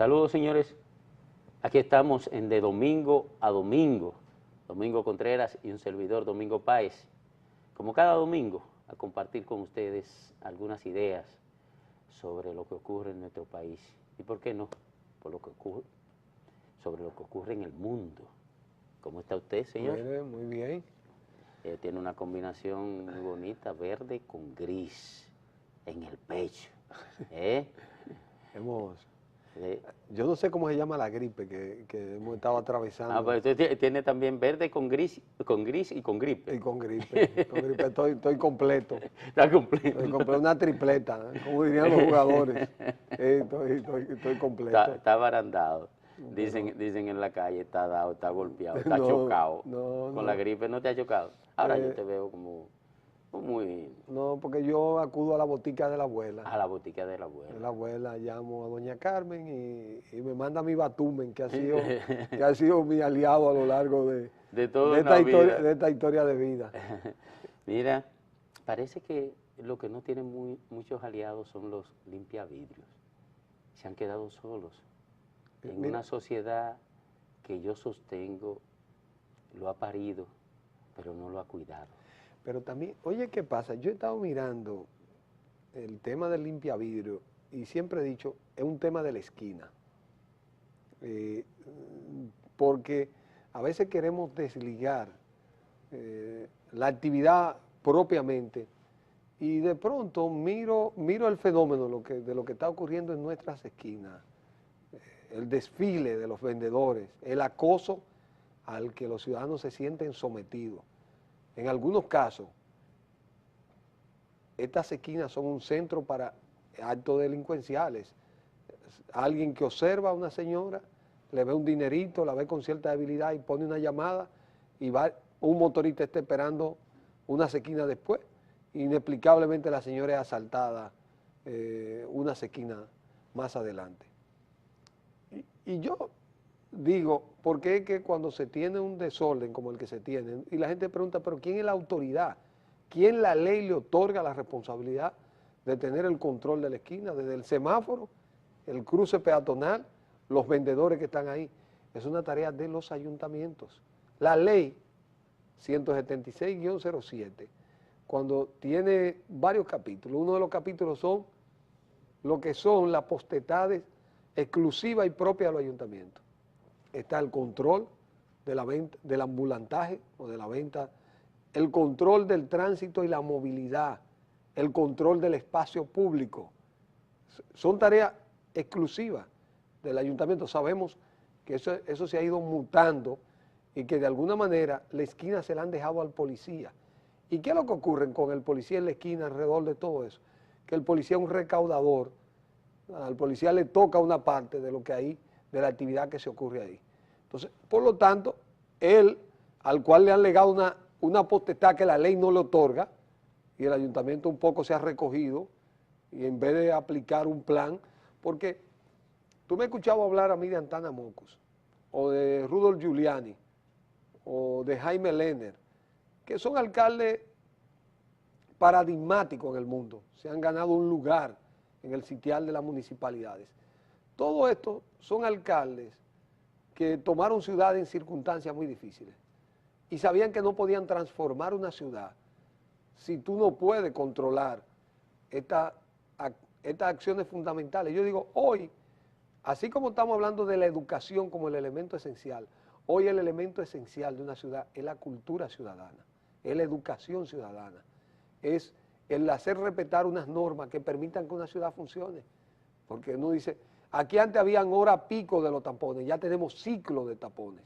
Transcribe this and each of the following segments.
Saludos, señores. Aquí estamos en De Domingo a Domingo. Domingo Contreras y un servidor, Domingo Páez. Como cada domingo, a compartir con ustedes algunas ideas sobre lo que ocurre en nuestro país. Y por qué no, sobre lo que ocurre en el mundo. ¿Cómo está usted, señor? Mire, muy bien. Tiene una combinación muy bonita, verde con gris, en el pecho. Yo no sé cómo se llama la gripe que hemos estado atravesando. Pues usted tiene también verde con gris y con gripe. Y con gripe estoy completo. Está completo. Estoy completo, una tripleta, como dirían los jugadores. Estoy completo. Está barandado. Dicen en la calle, está dado, está golpeado, está chocado. Con la gripe no te ha chocado. Ahora yo te veo como muy... No, porque yo acudo a la botica de la abuela. A la botica de la abuela. De la abuela, llamo a doña Carmen y me manda mi Batumen, que ha sido mi aliado a lo largo de esta historia de vida. Mira, parece que lo que no tienen muchos aliados son los limpiavidrios. Se han quedado solos en una sociedad que yo sostengo lo ha parido, pero no lo ha cuidado. Pero también, oye, ¿qué pasa? Yo he estado mirando el tema del limpiavidrio y siempre he dicho, es un tema de la esquina. Porque a veces queremos desligar la actividad propiamente y de pronto miro el fenómeno de lo que está ocurriendo en nuestras esquinas, el desfile de los vendedores, el acoso al que los ciudadanos se sienten sometidos. En algunos casos, estas esquinas son un centro para actos delincuenciales. Alguien que observa a una señora, le ve un dinerito, la ve con cierta debilidad y pone una llamada y va, un motorista está esperando unas esquinas después. Inexplicablemente la señora es asaltada unas esquinas más adelante. Y yo digo, ¿por qué es que cuando se tiene un desorden como el que se tiene, y la gente pregunta, pero ¿quién es la autoridad? ¿Quién la ley le otorga la responsabilidad de tener el control de la esquina? Desde el semáforo, el cruce peatonal, los vendedores que están ahí. Es una tarea de los ayuntamientos. La ley 176-07, cuando tiene varios capítulos, uno de los capítulos son lo que son las potestades exclusivas y propias de los ayuntamientos. Está el control de la venta, del ambulantaje o de la venta, el control del tránsito y la movilidad, el control del espacio público. Son tareas exclusivas del ayuntamiento. Sabemos que eso se ha ido mutando y que de alguna manera la esquina se la han dejado al policía. ¿Y qué es lo que ocurre con el policía en la esquina alrededor de todo eso? Que el policía es un recaudador, al policía le toca una parte de lo que hay, de la actividad que se ocurre ahí. Entonces, por lo tanto, él, al cual le han legado una potestad que la ley no le otorga, y el ayuntamiento un poco se ha recogido, y en vez de aplicar un plan, porque tú me has escuchado hablar a mí de Antana Mocos, o de Rudolf Giuliani, o de Jaime Lerner, que son alcaldes paradigmáticos en el mundo, se han ganado un lugar en el sitial de las municipalidades. Todo esto son alcaldes que tomaron ciudades en circunstancias muy difíciles y sabían que no podían transformar una ciudad si tú no puedes controlar estas acciones fundamentales. Yo digo, hoy, así como estamos hablando de la educación como el elemento esencial, hoy el elemento esencial de una ciudad es la cultura ciudadana, es la educación ciudadana, es el hacer respetar unas normas que permitan que una ciudad funcione. Porque uno dice, aquí antes habían hora pico de los tapones, ya tenemos ciclo de tapones.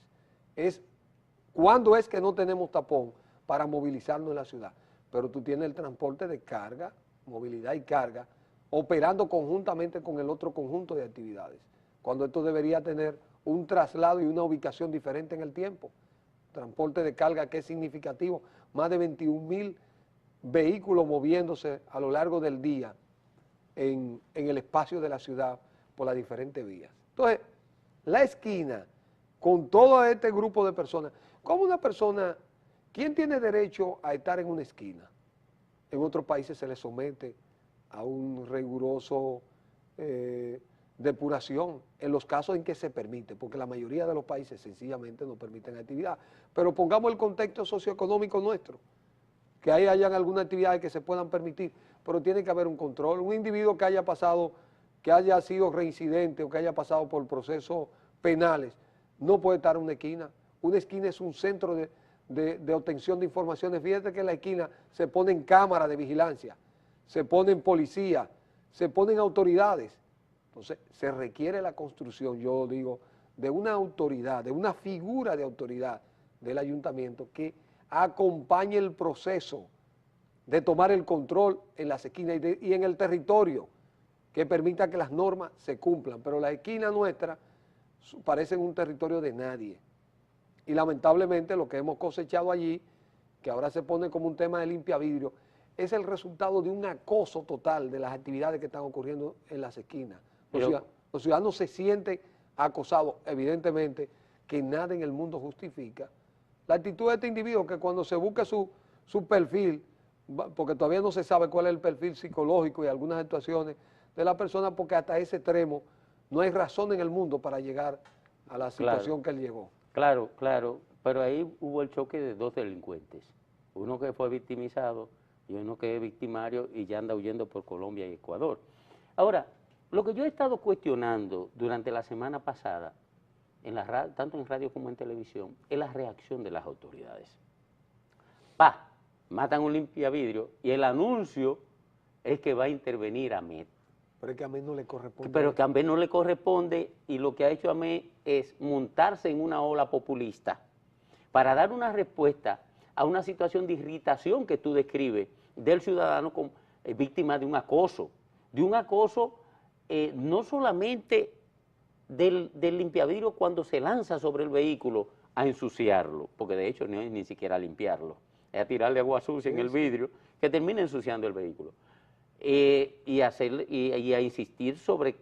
¿Cuándo es que no tenemos tapón para movilizarnos en la ciudad? Pero tú tienes el transporte de carga, movilidad y carga, operando conjuntamente con el otro conjunto de actividades. Cuando esto debería tener un traslado y una ubicación diferente en el tiempo. Transporte de carga que es significativo, más de 21,000 vehículos moviéndose a lo largo del día en el espacio de la ciudad por las diferentes vías. Entonces, la esquina, con todo este grupo de personas, como una persona, ¿quién tiene derecho a estar en una esquina? En otros países se le somete a un riguroso depuración en los casos en que se permite, porque la mayoría de los países sencillamente no permiten actividad. Pero pongamos el contexto socioeconómico nuestro, que ahí hayan algunas actividades que se puedan permitir, pero tiene que haber un control. Un individuo que haya pasado, que haya sido reincidente o que haya pasado por procesos penales, no puede estar en una esquina. Una esquina es un centro de obtención de informaciones. Fíjate que en la esquina se ponen cámaras de vigilancia, se ponen policías, se ponen autoridades. Entonces, se requiere la construcción, yo digo, de una autoridad, de una figura de autoridad del ayuntamiento que acompañe el proceso de tomar el control en las esquinas y en el territorio, que permita que las normas se cumplan. Pero las esquinas nuestras parecen un territorio de nadie. Y lamentablemente lo que hemos cosechado allí, que ahora se pone como un tema de limpia vidrio, es el resultado de un acoso total de las actividades que están ocurriendo en las esquinas. Los ciudadanos se sienten acosados, evidentemente que nada en el mundo justifica la actitud de este individuo, que cuando se busca su perfil, porque todavía no se sabe cuál es el perfil psicológico y algunas actuaciones de la persona, porque hasta ese extremo no hay razón en el mundo para llegar a la situación que él llegó. Claro, claro, pero ahí hubo el choque de dos delincuentes, uno que fue victimizado y uno que es victimario y ya anda huyendo por Colombia y Ecuador. Ahora, lo que yo he estado cuestionando durante la semana pasada, tanto en radio como en televisión, es la reacción de las autoridades. Matan un limpiavidrio y el anuncio es que va a intervenir AMET. Pero es que a AMET no le corresponde. Pero que a AMET no le corresponde, y lo que ha hecho AMET es montarse en una ola populista para dar una respuesta a una situación de irritación que tú describes del ciudadano como víctima de un acoso no solamente del limpiavidrio cuando se lanza sobre el vehículo a ensuciarlo, porque de hecho no es ni siquiera limpiarlo, es a tirarle agua sucia en el vidrio que termina ensuciando el vehículo. Y a insistir sobre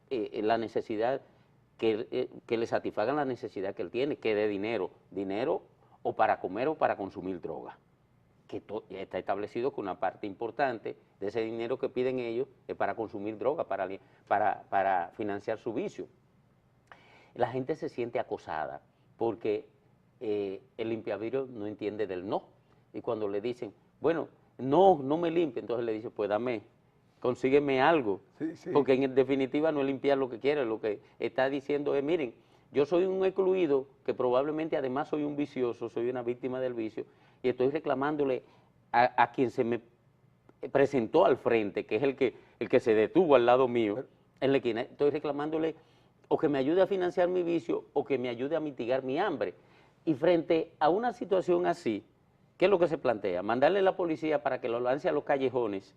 la necesidad, que le satisfagan la necesidad que él tiene, que dé dinero o para comer o para consumir droga, que está establecido que una parte importante de ese dinero que piden ellos es para consumir droga, para financiar su vicio. La gente se siente acosada porque el limpiavidrio no entiende del no, y cuando le dicen, bueno, no me limpie, entonces le dice, pues consígueme algo, porque en definitiva no es limpiar lo que quiere, lo que está diciendo es, miren, yo soy un excluido que probablemente además soy un vicioso, soy una víctima del vicio, y estoy reclamándole a quien se me presentó al frente, que es el que se detuvo al lado mío, en la esquina, estoy reclamándole o que me ayude a financiar mi vicio o que me ayude a mitigar mi hambre. Y frente a una situación así, ¿qué es lo que se plantea? Mandarle a la policía para que lo lance a los callejones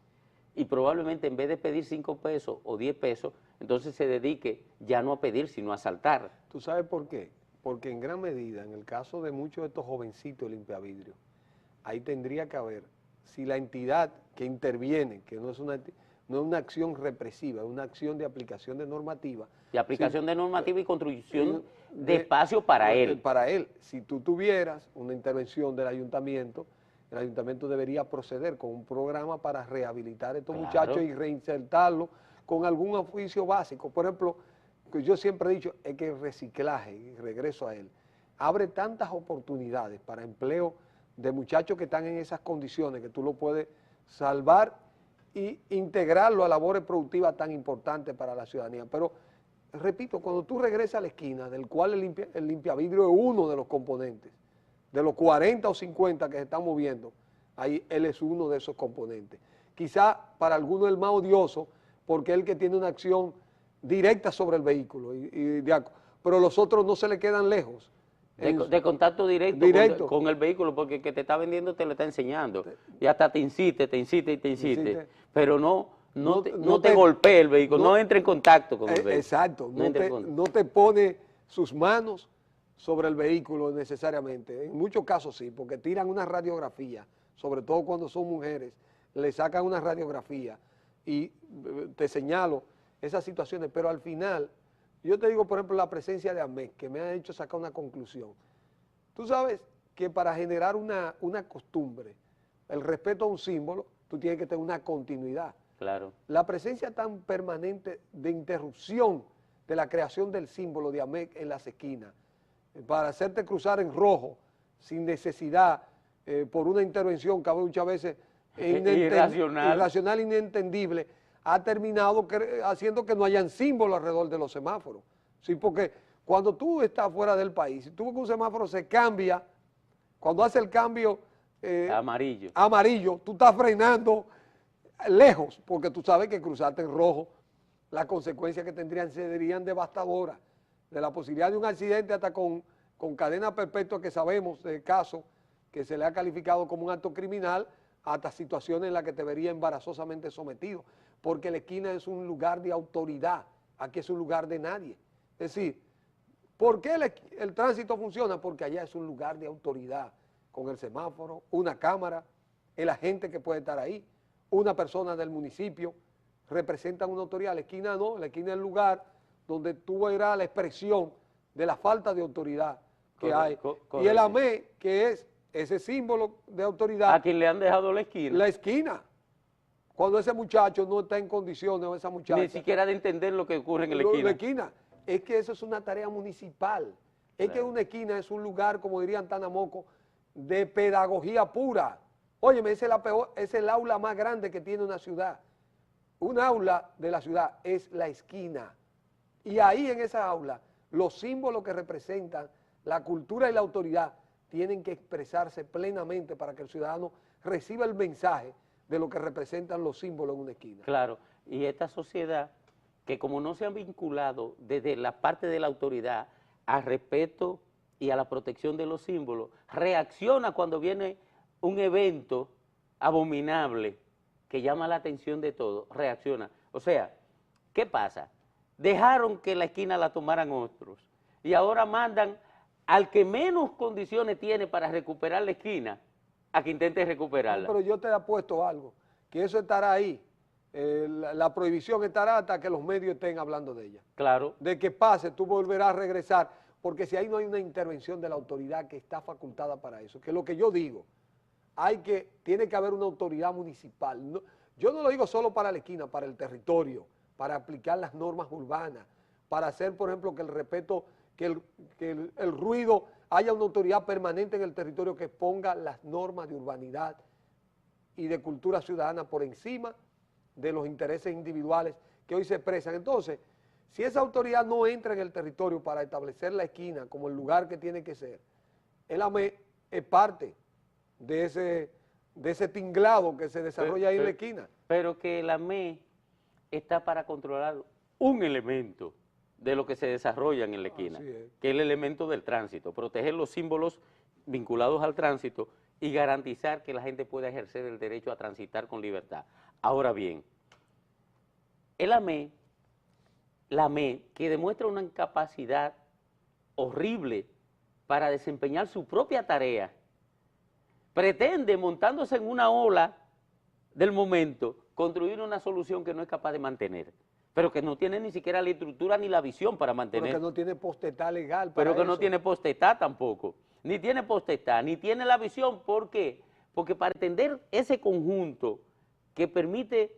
y probablemente en vez de pedir 5 pesos o 10 pesos, entonces se dedique ya no a pedir, sino a asaltar. ¿Tú sabes por qué? Porque en gran medida, en el caso de muchos de estos jovencitos limpiavidrios, ahí tendría que haber, si la entidad que interviene, que no es una acción represiva, es una acción de aplicación de normativa. De aplicación de normativa y construcción de espacio para él. Para él. Si tú tuvieras una intervención del ayuntamiento, el ayuntamiento debería proceder con un programa para rehabilitar a estos muchachos y reinsertarlos con algún oficio básico. Por ejemplo, que yo siempre he dicho, es que el reciclaje, y regreso a él, abre tantas oportunidades para empleo de muchachos que están en esas condiciones, que tú lo puedes salvar e integrarlo a labores productivas tan importantes para la ciudadanía. Pero, repito, cuando tú regresas a la esquina, del cual el limpiavidrio es uno de los componentes, de los 40 o 50 que se están moviendo, ahí él es uno de esos componentes. Quizá para algunos el más odioso, porque es el que tiene una acción directa sobre el vehículo, pero los otros no se le quedan lejos. De contacto directo con el vehículo, porque el que te está vendiendo te lo está enseñando, y hasta te insiste, pero no te golpea el vehículo, no entra en contacto con el vehículo. Exacto, no te pone sus manos sobre el vehículo necesariamente. En muchos casos sí, porque tiran una radiografía, sobre todo cuando son mujeres, le sacan una radiografía y te señalo esas situaciones, pero al final, yo te digo, por ejemplo, la presencia de AMET, que me ha hecho sacar una conclusión. Tú sabes que para generar una costumbre, el respeto a un símbolo, tú tienes que tener una continuidad. Claro. La presencia tan permanente de interrupción de la creación del símbolo de AMEC en las esquinas, para hacerte cruzar en rojo, sin necesidad, por una intervención que a muchas veces irracional, inentendible, ha terminado haciendo que no hayan símbolos alrededor de los semáforos. Sí, porque cuando tú estás fuera del país, si tú ves que un semáforo se cambia, cuando hace el cambio amarillo, tú estás frenando lejos, porque tú sabes que cruzarte en rojo, las consecuencias que tendrían serían devastadoras, de la posibilidad de un accidente hasta con cadena perpetua, que sabemos de casos que se le ha calificado como un acto criminal, hasta situaciones en las que te vería embarazosamente sometido, porque la esquina es un lugar de autoridad, aquí es un lugar de nadie. Es decir, ¿por qué el tránsito funciona? Porque allá es un lugar de autoridad, con el semáforo, una cámara, el agente que puede estar ahí, una persona del municipio, representan una autoridad. La esquina no, la esquina es el lugar donde tú verás la expresión de la falta de autoridad que hay. Y el AME, que es ese símbolo de autoridad. ¿A quien le han dejado la esquina? La esquina. Cuando ese muchacho no está en condiciones, o esa muchacha. Ni siquiera de entender lo que ocurre en la esquina. La esquina. Es que eso es una tarea municipal. Es que una esquina es un lugar, como dirían Tanamoco, de pedagogía pura. Óyeme, es el aula más grande que tiene una ciudad. Un aula de la ciudad es la esquina. Y ahí en esa aula, los símbolos que representan la cultura y la autoridad tienen que expresarse plenamente para que el ciudadano reciba el mensaje de lo que representan los símbolos en una esquina. Claro, y esta sociedad, que como no se han vinculado desde la parte de la autoridad al respeto y a la protección de los símbolos, reacciona cuando viene un evento abominable que llama la atención de todos, reacciona. O sea, ¿qué pasa? Dejaron que la esquina la tomaran otros y ahora mandan al que menos condiciones tiene para recuperar la esquina a que intente recuperarla. No, pero yo te he apuesto algo, que eso estará ahí, la prohibición estará hasta que los medios estén hablando de ella. Claro. De que pase, tú volverás a regresar, porque si ahí no hay una intervención de la autoridad que está facultada para eso, que es lo que yo digo, tiene que haber una autoridad municipal. No, yo no lo digo solo para la esquina, para el territorio, para aplicar las normas urbanas, para hacer, por ejemplo, que el respeto, que el ruido, haya una autoridad permanente en el territorio que ponga las normas de urbanidad y de cultura ciudadana por encima de los intereses individuales que hoy se expresan. Entonces, si esa autoridad no entra en el territorio para establecer la esquina como el lugar que tiene que ser, el AME es parte de ese tinglado que se desarrolla ahí en la esquina. Pero que el AME está para controlar un elemento de lo que se desarrolla en la esquina, que es el elemento del tránsito, proteger los símbolos vinculados al tránsito y garantizar que la gente pueda ejercer el derecho a transitar con libertad. Ahora bien, el AME, la AME, que demuestra una incapacidad horrible para desempeñar su propia tarea, pretende, montándose en una ola del momento, construir una solución que no es capaz de mantener, pero que no tiene ni siquiera la estructura ni la visión para mantener. Pero que no tiene potestad legal para Pero que eso. no tiene potestad tampoco, ni tiene potestad, ni tiene la visión. ¿Por qué? Porque para entender ese conjunto que permite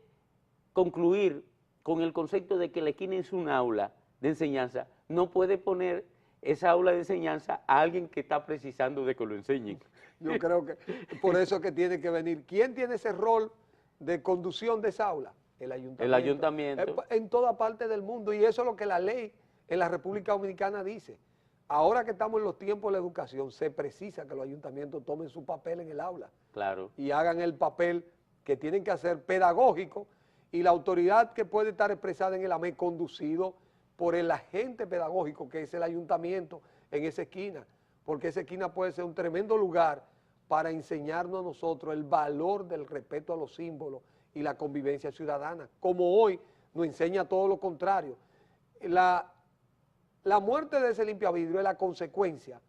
concluir con el concepto de que la esquina es un aula de enseñanza, no puede poner esa aula de enseñanza a alguien que está precisando de que lo enseñen. Yo creo que por eso es que tiene que venir. ¿Quién tiene ese rol de conducción de esa aula? El ayuntamiento. El ayuntamiento. En toda parte del mundo, y eso es lo que la ley en la República Dominicana dice. Ahora que estamos en los tiempos de la educación, se precisa que los ayuntamientos tomen su papel en el aula. Claro. Y hagan el papel que tienen que hacer pedagógico, y la autoridad que puede estar expresada en el AME conducido por el agente pedagógico, que es el ayuntamiento en esa esquina, porque esa esquina puede ser un tremendo lugar para enseñarnos a nosotros el valor del respeto a los símbolos y la convivencia ciudadana, como hoy nos enseña todo lo contrario. La muerte de ese limpiavidrio es la consecuencia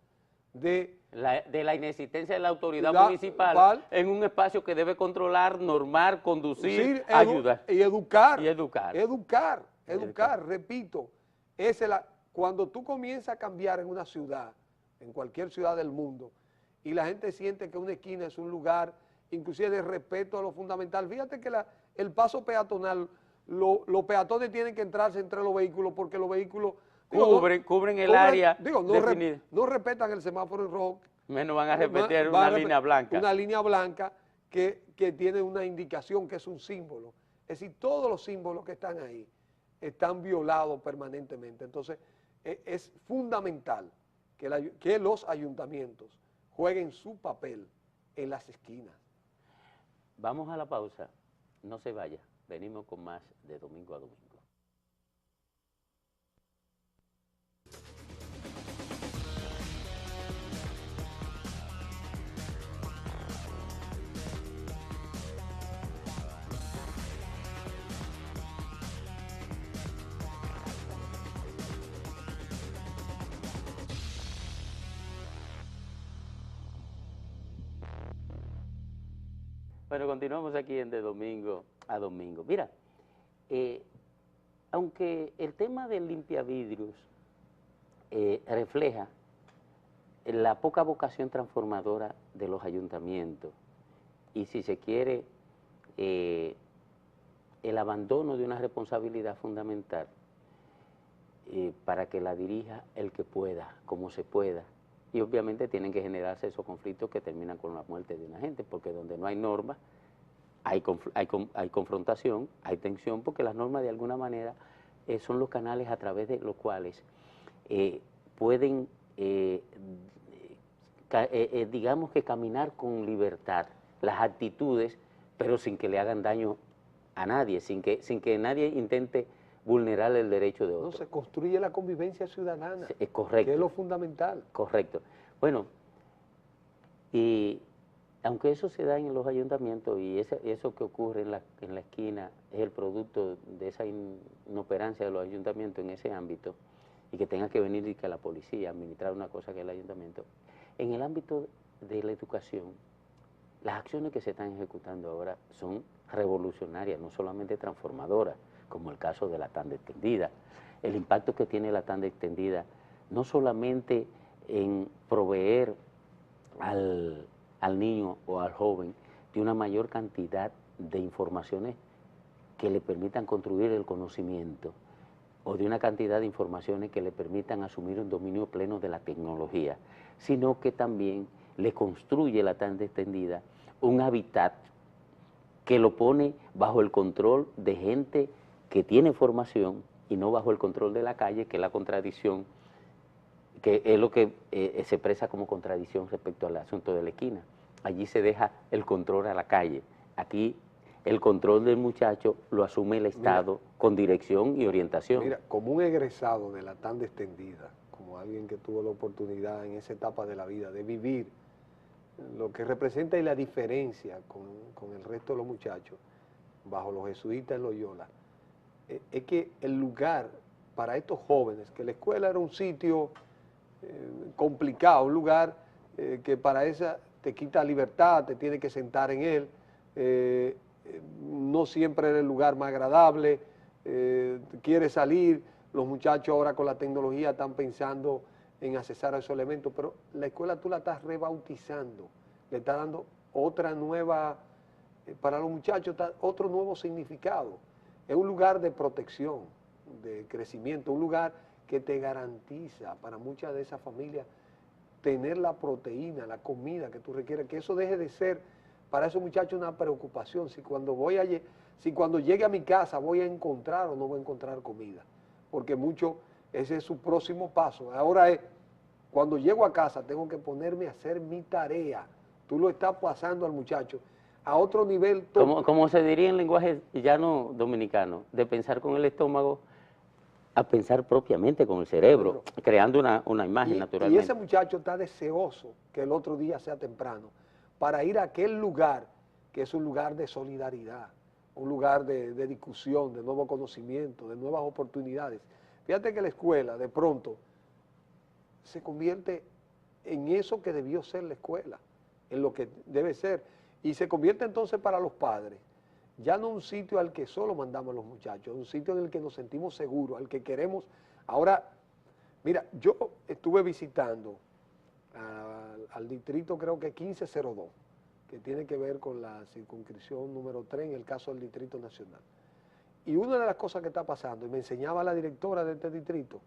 de la inexistencia de la autoridad municipal en un espacio que debe controlar, normar, conducir, ayudar. Y educar. Y educar. Educar, repito. Cuando tú comienzas a cambiar en una ciudad, en cualquier ciudad del mundo, y la gente siente que una esquina es un lugar inclusive de respeto a lo fundamental. Fíjate que el paso peatonal, los peatones tienen que entrarse entre los vehículos porque los vehículos cubren el área definida. No respetan el semáforo en rojo. Menos van a respetar una línea blanca. Una línea blanca que tiene una indicación, que es un símbolo. Es decir, todos los símbolos que están ahí están violados permanentemente. Entonces, es fundamental que los ayuntamientos jueguen su papel en las esquinas. Vamos a la pausa, no se vaya, venimos con más de Domingo a Domingo. Bueno, continuamos aquí en De Domingo a Domingo. Mira, aunque el tema del limpiavidrios refleja la poca vocación transformadora de los ayuntamientos y, si se quiere, el abandono de una responsabilidad fundamental para que la dirija el que pueda, como se pueda. Y obviamente tienen que generarse esos conflictos que terminan con la muerte de una gente, porque donde no hay normas, hay confrontación, hay tensión, porque las normas de alguna manera son los canales a través de los cuales pueden, digamos que caminar con libertad las actitudes, pero sin que le hagan daño a nadie, sin que nadie intente vulnerar el derecho de otro. No, se construye la convivencia ciudadana, es correcto, que es lo fundamental. Correcto. Bueno, y aunque eso se da en los ayuntamientos y eso que ocurre en la esquina es el producto de esa inoperancia de los ayuntamientos en ese ámbito, y que tenga que venir y que la policía administrar una cosa que es el ayuntamiento, en el ámbito de la educación, las acciones que se están ejecutando ahora son revolucionarias, no solamente transformadoras, como el caso de la tanda extendida. El impacto que tiene la tanda extendida, no solamente en proveer al niño o al joven de una mayor cantidad de informaciones que le permitan construir el conocimiento, o de una cantidad de informaciones que le permitan asumir un dominio pleno de la tecnología, sino que también le construye la tanda extendida un hábitat que lo pone bajo el control de gente que tiene formación y no bajo el control de la calle, que es la contradicción, que es lo que se expresa como contradicción respecto al asunto de la esquina. Allí se deja el control a la calle, aquí el control del muchacho lo asume el Estado con dirección y orientación. Mira, como un egresado de la tanda extendida, como alguien que tuvo la oportunidad en esa etapa de la vida de vivir lo que representa y la diferencia con el resto de los muchachos, bajo los jesuitas en Loyola, es que el lugar para estos jóvenes, que la escuela era un sitio complicado, un lugar que para esa te quita libertad, te tiene que sentar en él, no siempre era el lugar más agradable, quiere salir, los muchachos ahora con la tecnología están pensando en accesar a esos elementos, pero la escuela tú la estás rebautizando, le estás dando otra nueva, para los muchachos otro nuevo significado. Es un lugar de protección, de crecimiento, un lugar que te garantiza para muchas de esas familias tener la proteína, la comida que tú requieres, que eso deje de ser para esos muchachos una preocupación, si cuando llegue a mi casa voy a encontrar o no voy a encontrar comida, porque ese es su próximo paso. Ahora es, cuando llego a casa tengo que ponerme a hacer mi tarea. Tú lo estás pasando al muchacho a otro nivel. Como se diría en lenguaje llano dominicano, de pensar con el estómago a pensar propiamente con el cerebro, creando una imagen naturalmente. Y ese muchacho está deseoso que el otro día sea temprano para ir a aquel lugar que es un lugar de solidaridad, un lugar de discusión, de nuevo conocimiento, de nuevas oportunidades. Fíjate que la escuela de pronto se convierte en eso que debió ser la escuela, en lo que debe ser, y se convierte entonces para los padres, ya no un sitio al que solo mandamos a los muchachos, un sitio en el que nos sentimos seguros, al que queremos. Ahora, mira, yo estuve visitando al distrito creo que 1502, que tiene que ver con la circunscripción número 3 en el caso del Distrito Nacional. Y una de las cosas que está pasando, y me enseñaba la directora de este distrito,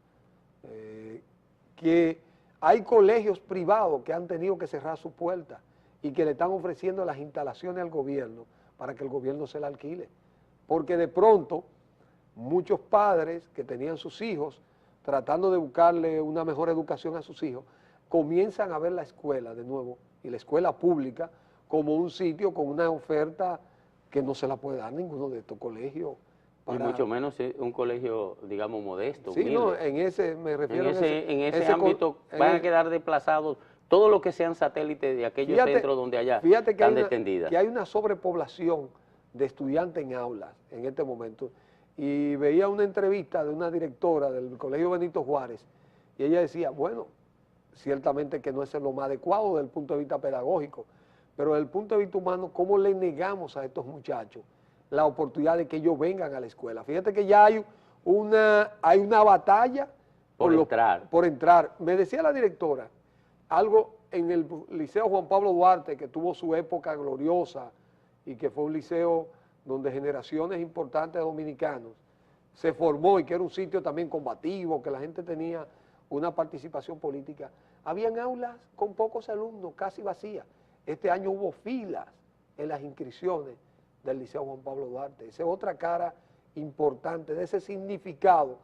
que hay colegios privados que han tenido que cerrar sus puertas y que le están ofreciendo las instalaciones al gobierno para que el gobierno se la alquile. Porque de pronto muchos padres que tenían sus hijos tratando de buscarle una mejor educación a sus hijos, comienzan a ver la escuela de nuevo y la escuela pública como un sitio con una oferta que no se la puede dar ninguno de estos colegios. Y mucho menos un colegio, digamos, modesto, sí, humilde. No, en ese, me refiero en ese ámbito van a quedar desplazados todos los que sean satélites de aquellos centros donde allá están detendidas. Que hay una sobrepoblación de estudiantes en aulas en este momento. Y veía una entrevista de una directora del Colegio Benito Juárez y ella decía, bueno, ciertamente que no es lo más adecuado desde el punto de vista pedagógico, pero desde el punto de vista humano, ¿cómo le negamos a estos muchachos la oportunidad de que ellos vengan a la escuela? Fíjate que ya hay una batalla por entrar. Me decía la directora, algo en el Liceo Juan Pablo Duarte, que tuvo su época gloriosa y que fue un liceo donde generaciones importantes de dominicanos se formó y que era un sitio también combativo, que la gente tenía una participación política. Habían aulas con pocos alumnos, casi vacías. Este año hubo filas en las inscripciones del Liceo Juan Pablo Duarte. Esa es otra cara importante de ese significado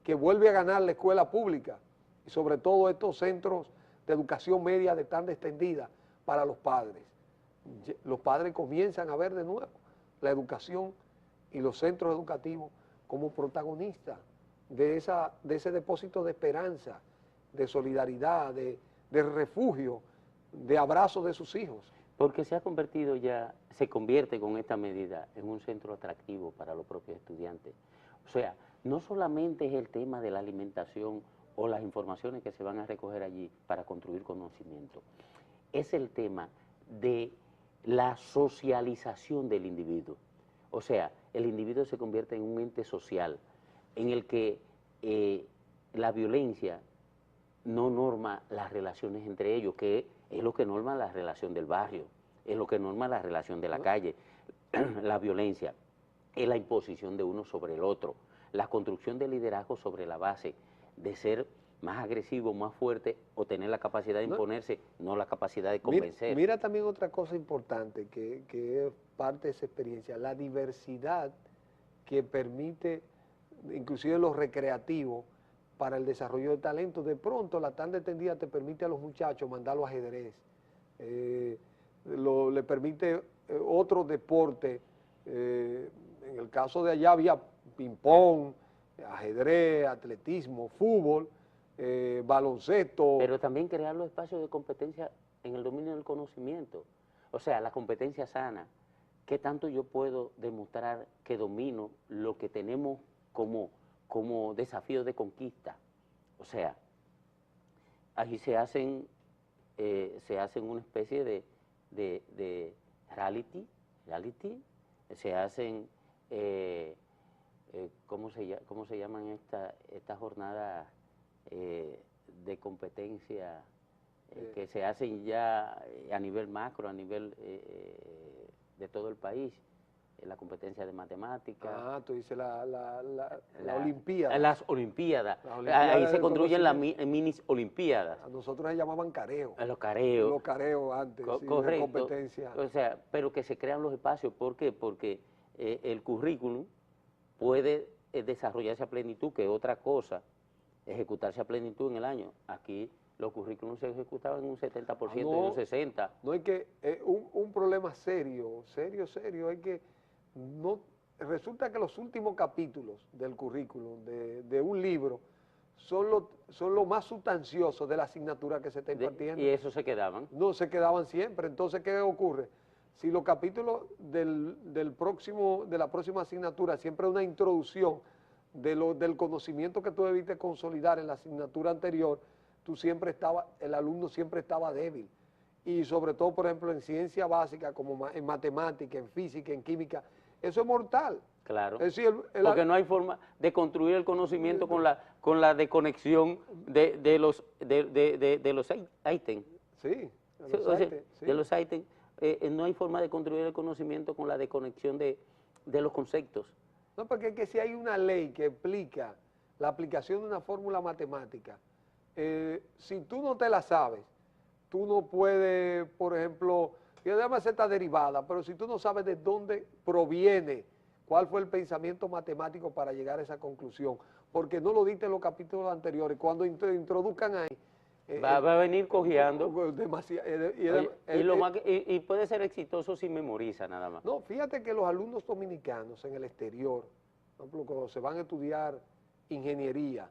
que vuelve a ganar la escuela pública y sobre todo estos centros de educación media de tan extendida para los padres. Los padres comienzan a ver de nuevo la educación y los centros educativos como protagonistas de ese depósito de esperanza, de solidaridad, de refugio, de abrazo de sus hijos. Porque se convierte con esta medida en un centro atractivo para los propios estudiantes. O sea, no solamente es el tema de la alimentación o las informaciones que se van a recoger allí para construir conocimiento, es el tema de la socialización del individuo. O sea, el individuo se convierte en un ente social en el que la violencia no norma las relaciones entre ellos, que es lo que norma la relación del barrio, es lo que norma la relación de la calle. La violencia es la imposición de uno sobre el otro, la construcción de liderazgo sobre la base de ser más agresivo, más fuerte, o tener la capacidad de imponerse, no la capacidad de convencer. Mira también otra cosa importante que es parte de esa experiencia, la diversidad que permite, inclusive los recreativos, para el desarrollo de talento. De pronto la tanda extendida te permite a los muchachos mandarlo a ajedrez, le permite otro deporte, en el caso de allá había ping-pong, ajedrez, atletismo, fútbol, baloncesto. Pero también crear los espacios de competencia en el dominio del conocimiento. O sea, la competencia sana. ¿Qué tanto yo puedo demostrar que domino lo que tenemos como desafío de conquista? O sea, ahí se hacen una especie de reality, se hacen, ¿cómo se llaman estas jornadas de competencia que se hacen ya a nivel macro, a nivel de todo el país? La competencia de matemáticas. Ah, tú dices la Olimpiada. Las Olimpiadas. Ahí se construyen las mini Olimpiadas. A nosotros se llamaban careos. Los careos. Los careos antes, correcto. de competencia. O sea, pero que se crean los espacios. ¿Por qué? Porque el currículum puede desarrollarse a plenitud, que es otra cosa, ejecutarse a plenitud en el año. Aquí los currículums se ejecutaban en un 70% y un 60%. No hay que, un problema serio, es que no, resulta que los últimos capítulos del currículum, de un libro, son lo más sustanciosos de la asignatura que se está impartiendo. ¿Y eso se quedaban? No, se quedaban siempre. Entonces, ¿qué ocurre? Si los capítulos de la próxima asignatura siempre es una introducción del conocimiento que tú debiste consolidar en la asignatura anterior, el alumno siempre estaba débil. Y sobre todo, por ejemplo, en ciencia básica, como en matemática, en física, en química, eso es mortal. Claro, es decir, porque no hay forma de construir el conocimiento con la desconexión de los ítems. Sí, de los ítems. no hay forma de construir el conocimiento con la desconexión de los conceptos. No, porque es que si hay una ley que explica la aplicación de una fórmula matemática, si tú no te la sabes, tú no puedes, por ejemplo, déjame hacer esta derivada, pero si tú no sabes de dónde proviene, cuál fue el pensamiento matemático para llegar a esa conclusión, porque no lo diste en los capítulos anteriores, cuando introduzcan ahí, Va a venir cojeando. Y puede ser exitoso si memoriza nada más. No, fíjate que los alumnos dominicanos en el exterior, por ejemplo, cuando se van a estudiar ingeniería,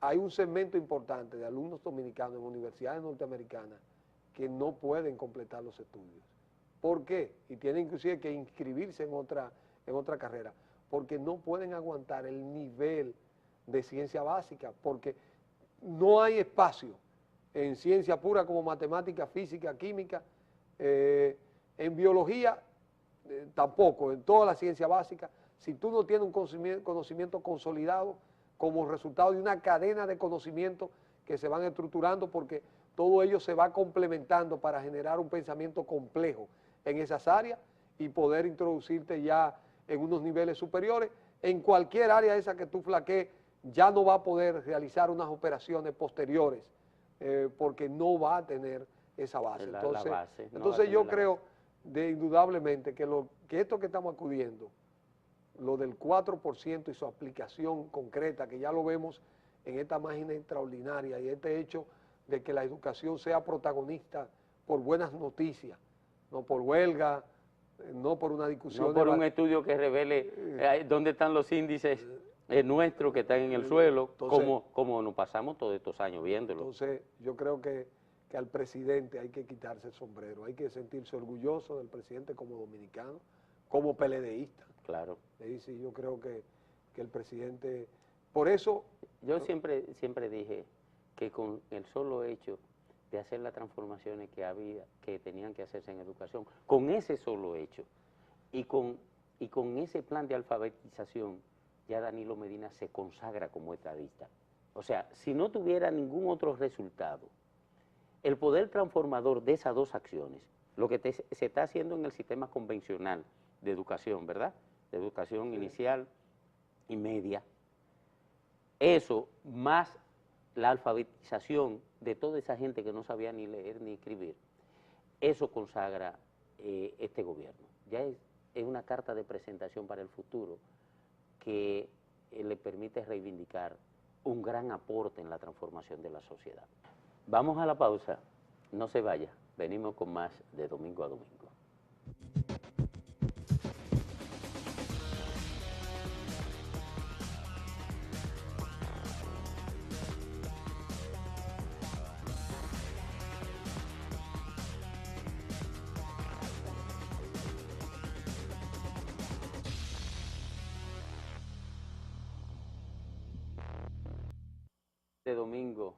hay un segmento importante de alumnos dominicanos en universidades norteamericanas que no pueden completar los estudios. ¿Por qué? Y tienen inclusive que inscribirse en otra carrera, porque no pueden aguantar el nivel de ciencia básica, porque no hay espacio en ciencia pura como matemática, física, química, en biología tampoco, en toda la ciencia básica. Si tú no tienes un conocimiento consolidado como resultado de una cadena de conocimientos que se van estructurando, porque todo ello se va complementando para generar un pensamiento complejo en esas áreas y poder introducirte ya en unos niveles superiores. En cualquier área esa que tú flaquees, ya no va a poder realizar unas operaciones posteriores porque no va a tener esa base. Entonces yo creo indudablemente que esto que estamos acudiendo, lo del 4% y su aplicación concreta, que ya lo vemos en esta máquina extraordinaria y este hecho de que la educación sea protagonista por buenas noticias, no por huelga, no por una discusión. No por un estudio que revele dónde están los índices nuestros que están en el suelo, entonces, como nos pasamos todos estos años viéndolo. Entonces yo creo que al presidente hay que quitarse el sombrero, hay que sentirse orgulloso del presidente como dominicano, como PLDista. Claro. Sí, yo creo que el presidente, por eso... Yo siempre dije que con el solo hecho de hacer las transformaciones que tenían que hacerse en educación, con ese solo hecho y con ese plan de alfabetización, ya Danilo Medina se consagra como estadista. O sea, si no tuviera ningún otro resultado, el poder transformador de esas dos acciones, lo que se está haciendo en el sistema convencional de educación, ¿verdad? De educación inicial y media, eso más la alfabetización de toda esa gente que no sabía ni leer ni escribir, eso consagra este gobierno. Ya es una carta de presentación para el futuro que le permite reivindicar un gran aporte en la transformación de la sociedad. Vamos a la pausa, no se vaya, venimos con más de Domingo a Domingo. De domingo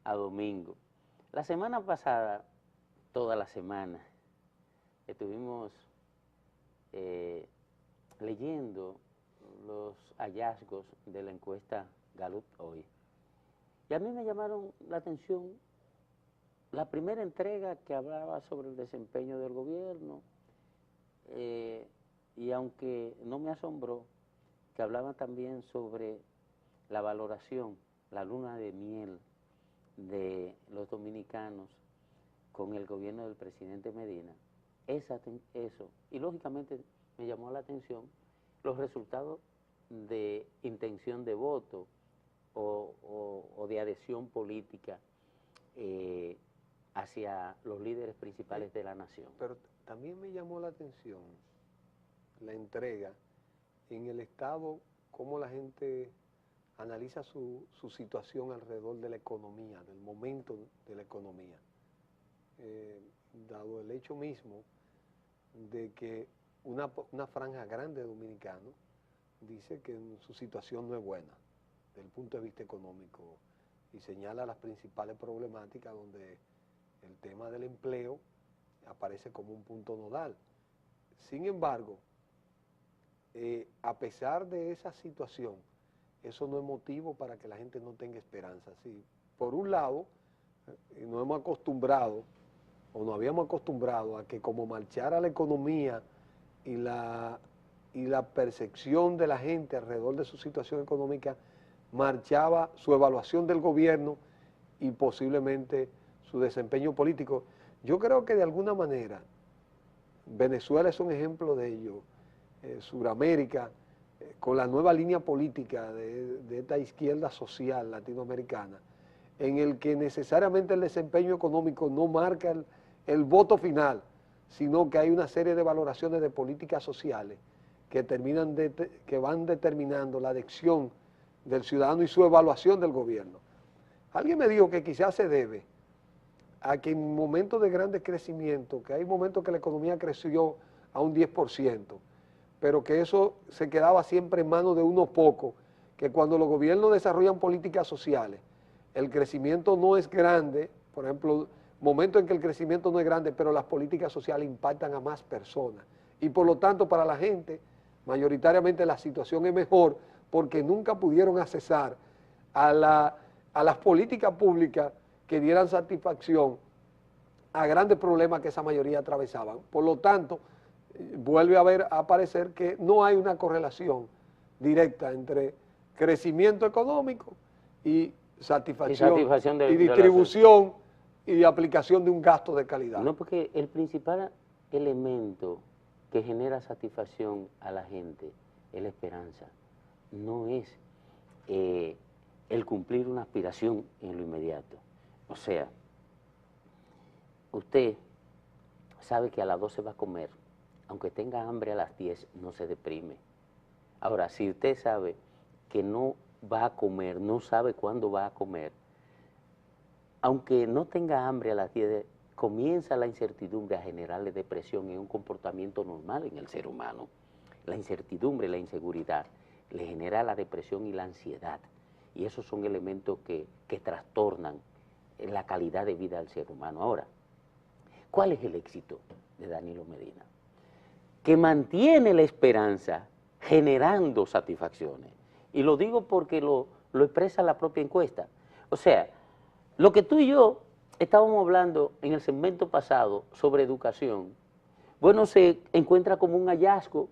a domingo. La semana pasada, toda la semana, estuvimos leyendo los hallazgos de la encuesta Gallup hoy. Y a mí me llamaron la atención la primera entrega que hablaba sobre el desempeño del gobierno, y aunque no me asombró, que hablaba también sobre la valoración, la luna de miel de los dominicanos con el gobierno del presidente Medina, eso, y lógicamente me llamó la atención los resultados de intención de voto o de adhesión política hacia los líderes principales de la nación. Pero también me llamó la atención la entrega en el estado, cómo la gente analiza su situación alrededor de la economía, del momento de la economía, dado el hecho mismo de que una franja grande de dominicanos dice que su situación no es buena desde el punto de vista económico y señala las principales problemáticas donde el tema del empleo aparece como un punto nodal. Sin embargo, a pesar de esa situación, eso no es motivo para que la gente no tenga esperanza. Sí, por un lado, nos hemos acostumbrado o nos habíamos acostumbrado a que como marchara la economía y la percepción de la gente alrededor de su situación económica, marchaba su evaluación del gobierno y posiblemente su desempeño político. Yo creo que de alguna manera Venezuela es un ejemplo de ello, Suramérica, con la nueva línea política de esta izquierda social latinoamericana, en el que necesariamente el desempeño económico no marca el voto final, sino que hay una serie de valoraciones de políticas sociales que van determinando la adhesión del ciudadano y su evaluación del gobierno. Alguien me dijo que quizás se debe a que en momentos de grandes crecimiento, que hay momentos que la economía creció a un 10%, pero que eso se quedaba siempre en manos de unos pocos, que cuando los gobiernos desarrollan políticas sociales, el crecimiento no es grande, por ejemplo, momentos en que el crecimiento no es grande, pero las políticas sociales impactan a más personas. Y por lo tanto, para la gente, mayoritariamente la situación es mejor porque nunca pudieron accesar a las políticas públicas que dieran satisfacción a grandes problemas que esa mayoría atravesaban. Por lo tanto, vuelve a aparecer que no hay una correlación directa entre crecimiento económico y satisfacción y distribución y aplicación de un gasto de calidad. No, porque el principal elemento que genera satisfacción a la gente es la esperanza, no es el cumplir una aspiración en lo inmediato. O sea, usted sabe que a las 12 va a comer, aunque tenga hambre a las 10, no se deprime. Ahora, si usted sabe que no va a comer, no sabe cuándo va a comer, aunque no tenga hambre a las 10, comienza la incertidumbre a generarle depresión, es un comportamiento normal en el ser humano. La incertidumbre, la inseguridad, le genera la depresión y la ansiedad, y esos son elementos que trastornan la calidad de vida del ser humano. Ahora, ¿cuál es el éxito de Danilo Medina? Que mantiene la esperanza generando satisfacciones. Y lo digo porque lo expresa la propia encuesta. O sea, lo que tú y yo estábamos hablando en el segmento pasado sobre educación, bueno, se encuentra como un hallazgo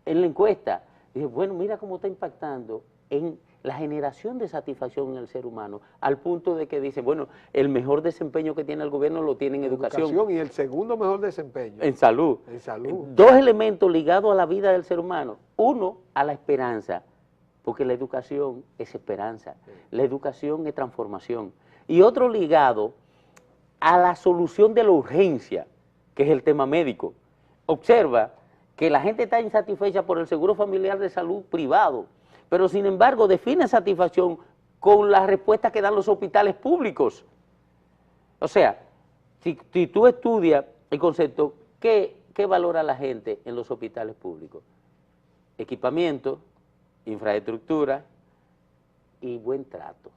en la encuesta. Dije, bueno, mira cómo está impactando en la generación de satisfacción en el ser humano, al punto de que dicen, bueno, el mejor desempeño que tiene el gobierno lo tiene en educación. Y el segundo mejor desempeño. En salud. En salud. Dos elementos ligados a la vida del ser humano. Uno, a la esperanza, porque la educación es esperanza, la educación es transformación. Y otro ligado a la solución de la urgencia, que es el tema médico. Observa que la gente está insatisfecha por el seguro familiar de salud privado, pero sin embargo define satisfacción con la respuesta que dan los hospitales públicos. O sea, si tú estudias el concepto, ¿qué valora la gente en los hospitales públicos? Equipamiento, infraestructura y buen trato.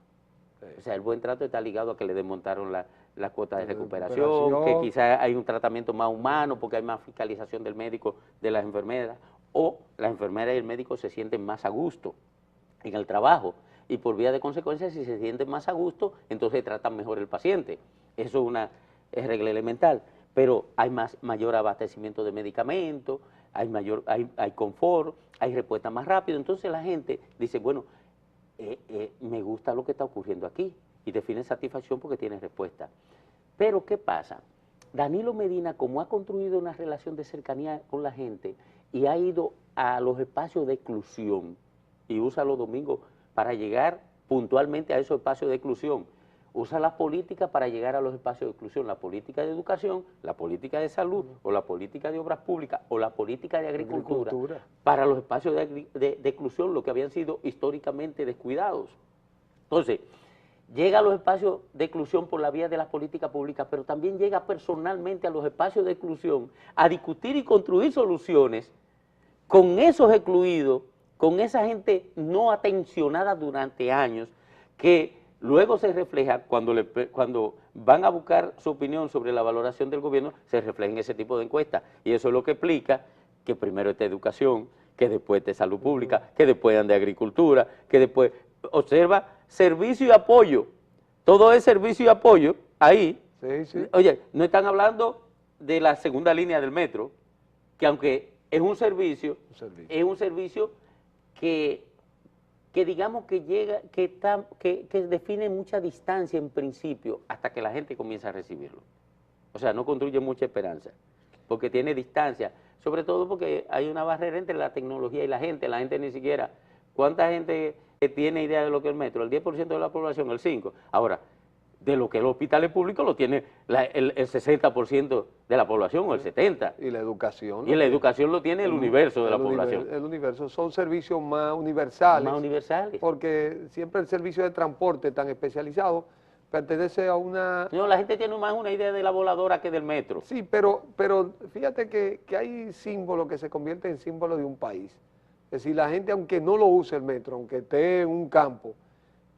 O sea, el buen trato está ligado a que le desmontaron la cuota de recuperación, que quizás hay un tratamiento más humano porque hay más fiscalización del médico, de las enfermeras, o las enfermeras y el médico se sienten más a gusto en el trabajo y por vía de consecuencia, si se sienten más a gusto, entonces tratan mejor el paciente. Eso es regla elemental, pero hay mayor abastecimiento de medicamentos, hay confort, hay respuesta más rápido, entonces la gente dice, bueno, me gusta lo que está ocurriendo aquí y define satisfacción porque tiene respuesta. Pero ¿qué pasa? Danilo Medina, como ha construido una relación de cercanía con la gente y ha ido a los espacios de exclusión y usa los domingos para llegar puntualmente a esos espacios de exclusión, usa las políticas para llegar a los espacios de exclusión, la política de educación, la política de salud, o la política de obras públicas, o la política de agricultura. Para los espacios de exclusión, lo que habían sido históricamente descuidados. Entonces, llega a los espacios de exclusión por la vía de las políticas públicas, pero también llega personalmente a los espacios de exclusión a discutir y construir soluciones con esos excluidos, con esa gente no atencionada durante años, que luego se refleja, cuando van a buscar su opinión sobre la valoración del gobierno, se refleja en ese tipo de encuestas. Y eso es lo que explica que primero esté educación, que después esté salud pública, que después ande agricultura, que después, observa, servicio y apoyo. Todo es servicio y apoyo ahí, Sí, sí. Oye, no están hablando de la segunda línea del metro, que aunque es un servicio, es un servicio que digamos que llega, que define mucha distancia en principio hasta que la gente comienza a recibirlo. O sea, no construye mucha esperanza, porque tiene distancia, sobre todo porque hay una barrera entre la tecnología y la gente ni siquiera, ¿cuánta gente tiene idea de lo que es el metro? El 10% de la población, el 5%. Ahora, de lo que los hospitales públicos lo tiene el 60% de la población o el 70%. Y la educación. Y la educación lo tiene el universo de la población. El universo, son servicios más universales. Más universales. Porque siempre el servicio de transporte tan especializado pertenece a una... No, la gente tiene más una idea de la voladora que del metro. Sí, pero fíjate que hay símbolos que se convierten en símbolos de un país. Es decir, la gente, aunque no lo use el metro, aunque esté en un campo,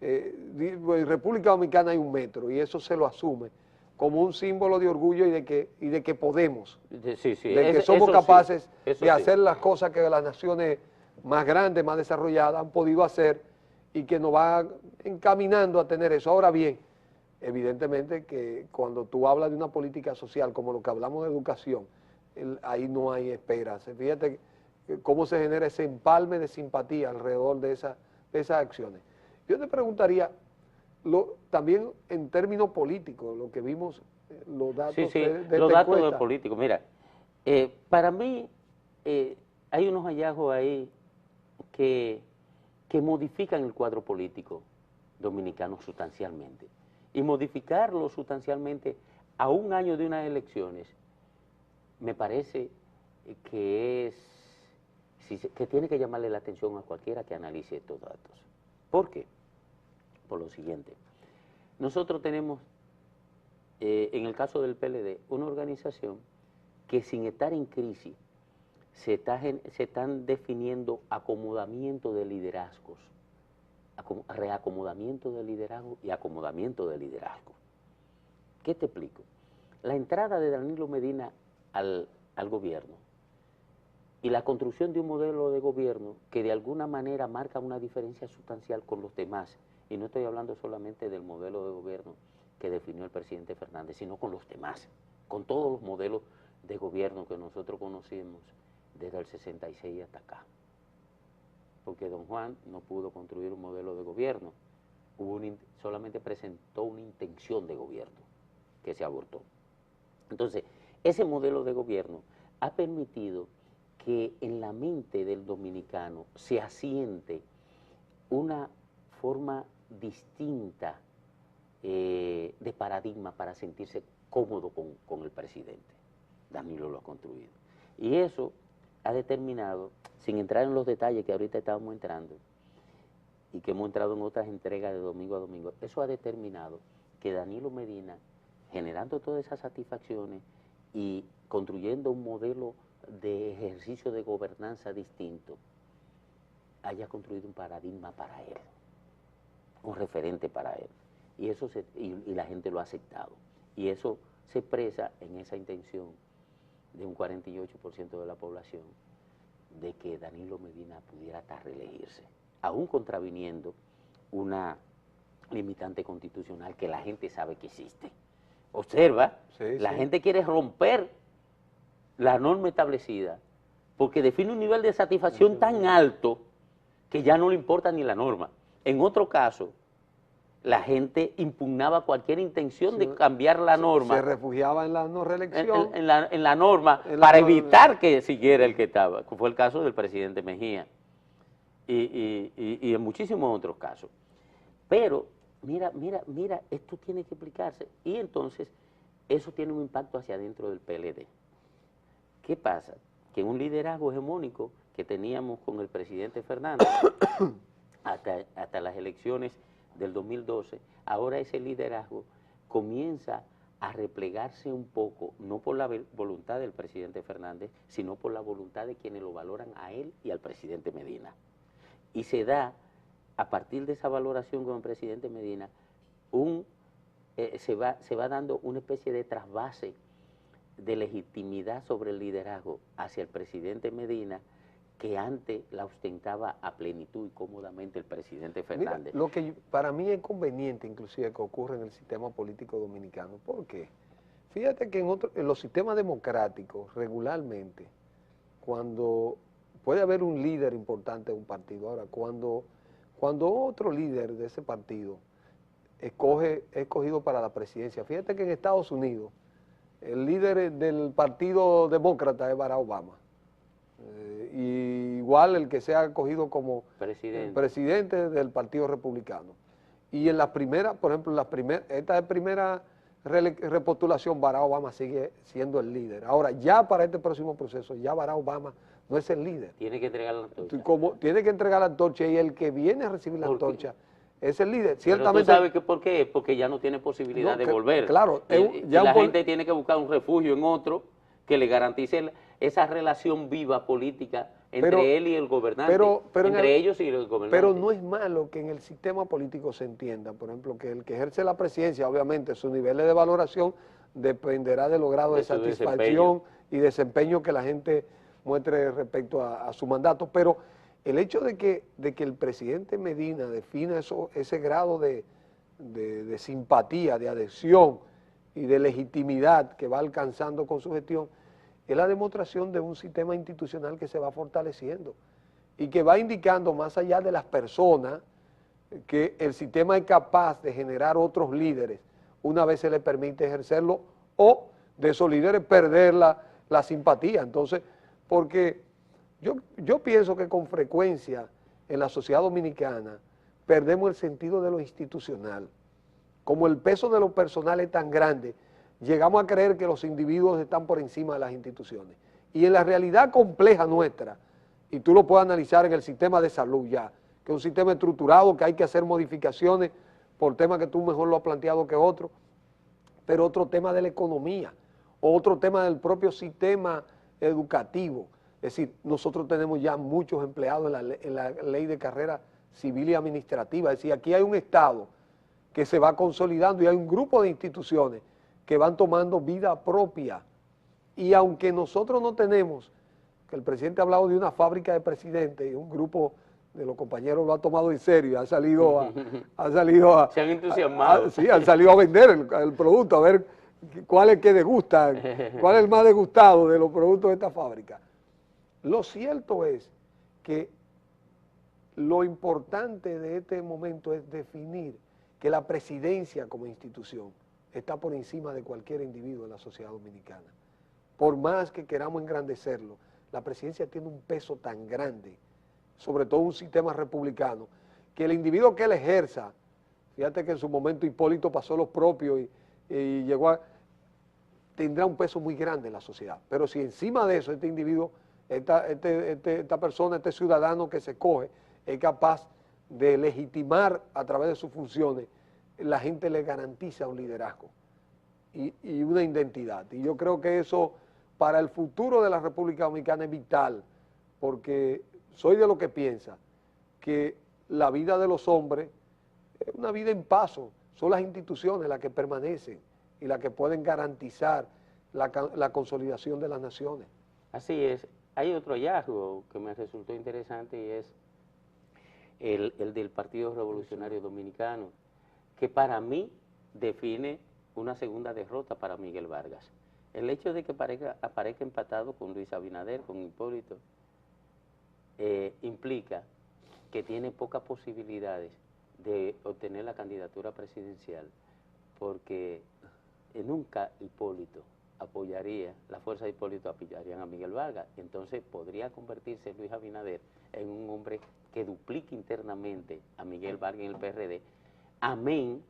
en República Dominicana hay un metro y eso se lo asume como un símbolo de orgullo y de que podemos, sí, sí, de que somos capaces sí, de hacer las cosas que las naciones más grandes, más desarrolladas han podido hacer y que nos va encaminando a tener eso. Ahora bien, evidentemente que cuando tú hablas de una política social como lo que hablamos de educación, ahí no hay esperas. Fíjate cómo se genera ese empalme de simpatía alrededor de esas acciones. Yo te preguntaría, también en términos políticos, lo que vimos, los datos de los datos de políticos. Mira, para mí hay unos hallazgos ahí que modifican el cuadro político dominicano sustancialmente. Y modificarlo sustancialmente a un año de unas elecciones me parece que tiene que llamarle la atención a cualquiera que analice estos datos. ¿Por qué? Por lo siguiente, nosotros tenemos, en el caso del PLD, una organización que sin estar en crisis se están definiendo acomodamiento de liderazgos, reacomodamiento de liderazgo y acomodamiento de liderazgo. ¿Qué te explico? La entrada de Danilo Medina al gobierno y la construcción de un modelo de gobierno que de alguna manera marca una diferencia sustancial con los demás, y no estoy hablando solamente del modelo de gobierno que definió el presidente Fernández, sino con los demás, con todos los modelos de gobierno que nosotros conocimos desde el 66 hasta acá. Porque don Juan no pudo construir un modelo de gobierno, solamente presentó una intención de gobierno que se abortó. Entonces, ese modelo de gobierno ha permitido que en la mente del dominicano se asiente una forma distinta de paradigma para sentirse cómodo con el presidente. Danilo lo ha construido. Y eso ha determinado, sin entrar en los detalles que ahorita estábamos entrando, y que hemos entrado en otras entregas de domingo a domingo, eso ha determinado que Danilo Medina, generando todas esas satisfacciones y construyendo un modelo de ejercicio de gobernanza distinto, haya construido un paradigma para él, un referente para él. Y eso y la gente lo ha aceptado. Y eso se expresa en esa intención de un 48% de la población de que Danilo Medina pudiera hasta reelegirse, aún contraviniendo una limitante constitucional que la gente sabe que existe. Observa, la gente quiere romper la norma establecida porque define un nivel de satisfacción tan alto que ya no le importa ni la norma. En otro caso, la gente impugnaba cualquier intención de cambiar la norma. Se refugiaba en la no reelección. En la norma para evitar que siguiera el que estaba. Fue el caso del presidente Mejía y en muchísimos otros casos. Pero mira, esto tiene que explicarse. Y entonces eso tiene un impacto hacia adentro del PLD. ¿Qué pasa? Que un liderazgo hegemónico que teníamos con el presidente Fernández hasta las elecciones del 2012, ahora ese liderazgo comienza a replegarse un poco, no por la voluntad del presidente Fernández, sino por la voluntad de quienes lo valoran a él y al presidente Medina. Y se da, a partir de esa valoración con el presidente Medina, se va dando una especie de trasvase de legitimidad sobre el liderazgo hacia el presidente Medina, que antes la ostentaba a plenitud y cómodamente el presidente Fernández. Mira, lo que para mí es conveniente inclusive que ocurre en el sistema político dominicano. ¿Por qué? Fíjate que en los sistemas democráticos regularmente, cuando puede haber un líder importante de un partido, ahora cuando otro líder de ese partido es escogido para la presidencia, fíjate que en Estados Unidos el líder del Partido Demócrata es Barack Obama. Y igual el que sea escogido como presidente del Partido Republicano. Y en la primera, por ejemplo, esta primera repostulación, Barack Obama sigue siendo el líder. Ahora, ya para este próximo proceso, ya Barack Obama no es el líder. Tiene que entregar la antorcha. Tiene que entregar la antorcha y el que viene a recibir la antorcha es el líder. Ciertamente, pero tú sabes por qué, porque ya no tiene posibilidad de volver. Claro. Ya la gente tiene que buscar un refugio en otro que le garantice esa relación viva política entre él y el gobernante, entre ellos y el gobernante. Pero no es malo que en el sistema político se entienda, por ejemplo, que el que ejerce la presidencia, obviamente su nivel de valoración dependerá del grado de satisfacción y desempeño que la gente muestre respecto a su mandato, pero el hecho de que el presidente Medina defina ese grado de simpatía, de adhesión y de legitimidad que va alcanzando con su gestión, es la demostración de un sistema institucional que se va fortaleciendo y que va indicando, más allá de las personas, que el sistema es capaz de generar otros líderes una vez se le permite ejercerlo, o de esos líderes perder la simpatía. Entonces, porque yo pienso que con frecuencia en la sociedad dominicana perdemos el sentido de lo institucional. Como el peso de lo personal es tan grande, llegamos a creer que los individuos están por encima de las instituciones. Y en la realidad compleja nuestra, y tú lo puedes analizar en el sistema de salud ya, que es un sistema estructurado, que hay que hacer modificaciones por temas que tú mejor lo has planteado que otro, pero otro tema de la economía, otro tema del propio sistema educativo. Es decir, nosotros tenemos ya muchos empleados en la ley de carrera civil y administrativa. Es decir, aquí hay un Estado que se va consolidando y hay un grupo de instituciones que van tomando vida propia. Y aunque nosotros no tenemos, que el presidente ha hablado de una fábrica de presidentes y un grupo de los compañeros lo ha tomado en serio, se han entusiasmado. Sí, han salido a vender el producto, a ver cuál es el que degusta, cuál es el más degustado de los productos de esta fábrica. Lo cierto es que lo importante de este momento es definir que la presidencia como institución está por encima de cualquier individuo en la sociedad dominicana. Por más que queramos engrandecerlo, la presidencia tiene un peso tan grande, sobre todo un sistema republicano, que el individuo que él ejerza, fíjate que en su momento Hipólito pasó los propios y tendrá un peso muy grande en la sociedad. Pero si encima de eso este individuo, esta persona, este ciudadano que se coge, es capaz de legitimar a través de sus funciones, la gente le garantiza un liderazgo y una identidad. Y yo creo que eso para el futuro de la República Dominicana es vital, porque soy de lo que piensa que la vida de los hombres es una vida en paso, son las instituciones las que permanecen y las que pueden garantizar la consolidación de las naciones. Así es. Hay otro hallazgo que me resultó interesante y es el del Partido Revolucionario Dominicano, que para mí define una segunda derrota para Miguel Vargas. El hecho de que aparezca empatado con Luis Abinader, con Hipólito, implica que tiene pocas posibilidades de obtener la candidatura presidencial, porque nunca la fuerza de Hipólito apoyarían a Miguel Vargas. Entonces podría convertirse Luis Abinader en un hombre que duplique internamente a Miguel Vargas en el PRD, amén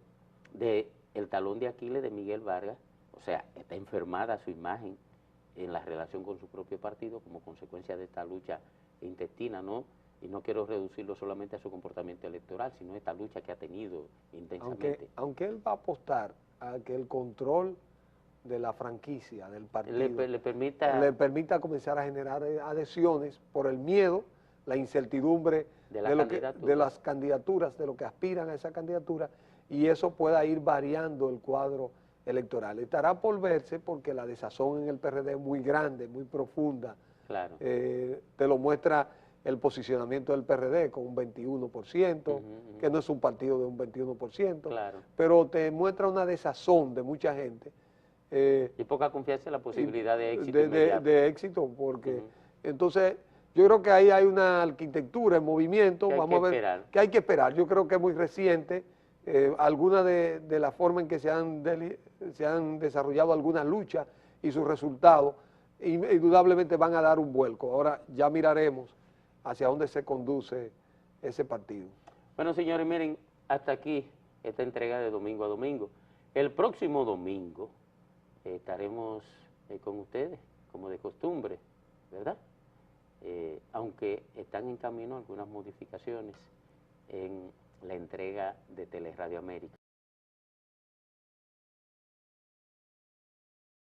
del talón de Aquiles de Miguel Vargas. O sea, está enfermada su imagen en la relación con su propio partido como consecuencia de esta lucha intestina, ¿no? Y no quiero reducirlo solamente a su comportamiento electoral, sino a esta lucha que ha tenido intensamente. Aunque él va a apostar a que el control de la franquicia del partido le permita comenzar a generar adhesiones por el miedo, la incertidumbre de las candidaturas, de lo que aspiran a esa candidatura, y eso pueda ir variando el cuadro electoral. Estará por verse porque la desazón en el PRD es muy grande, muy profunda. Claro. Te lo muestra el posicionamiento del PRD con un 21%, que no es un partido de un 21%, Claro. pero te muestra una desazón de mucha gente. Y poca confianza en la posibilidad de éxito inmediato. De éxito, porque entonces yo creo que ahí hay una arquitectura en movimiento, Que hay vamos que a ver, esperar. que hay que esperar. Yo creo que es muy reciente, alguna de la forma en que se han desarrollado algunas luchas y sus resultados, indudablemente van a dar un vuelco. Ahora ya miraremos hacia dónde se conduce ese partido. Bueno, señores, miren, hasta aquí esta entrega de Domingo a Domingo. El próximo domingo estaremos con ustedes, como de costumbre, ¿verdad? Aunque están en camino algunas modificaciones en la entrega de Teleradio América.